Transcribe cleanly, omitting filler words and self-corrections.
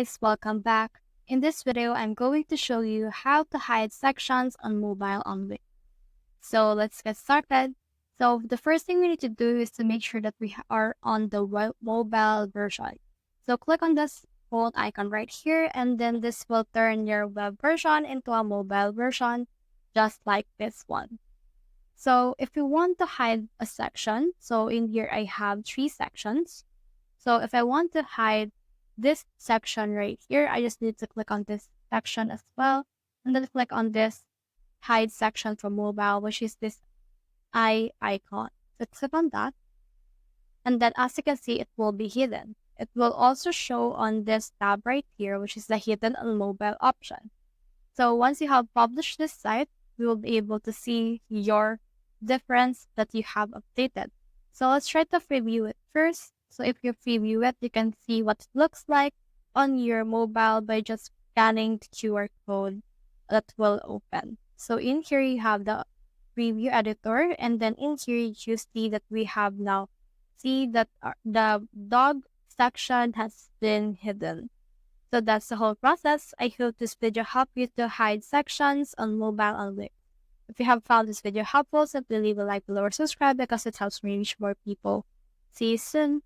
guys, welcome back. In this video, I'm going to show you how to hide sections on mobile on Wix. So let's get started. So the first thing we need to do is to make sure that we are on the mobile version. So click on this phone icon right here, and then this will turn your web version into a mobile version, just like this one. So if you want to hide a section, so in here I have 3 sections. So if I want to hide this section right here, I just need to click on this section as well, and then click on this hide section from mobile, which is this eye icon. So click on that, and then as you can see, it will be hidden. It will also show on this tab right here, which is the hidden on mobile option. So once you have published this site, we will be able to see your difference that you have updated. So let's try to preview it first. So if you preview it, you can see what it looks like on your mobile by just scanning the QR code that will open. So in here, you have the preview editor, and then in here, you see that we have now see that the dog section has been hidden. So that's the whole process. I hope this video helped you to hide sections on mobile and Wix. If you have found this video helpful, simply leave a like below or subscribe because it helps me reach more people. See you soon.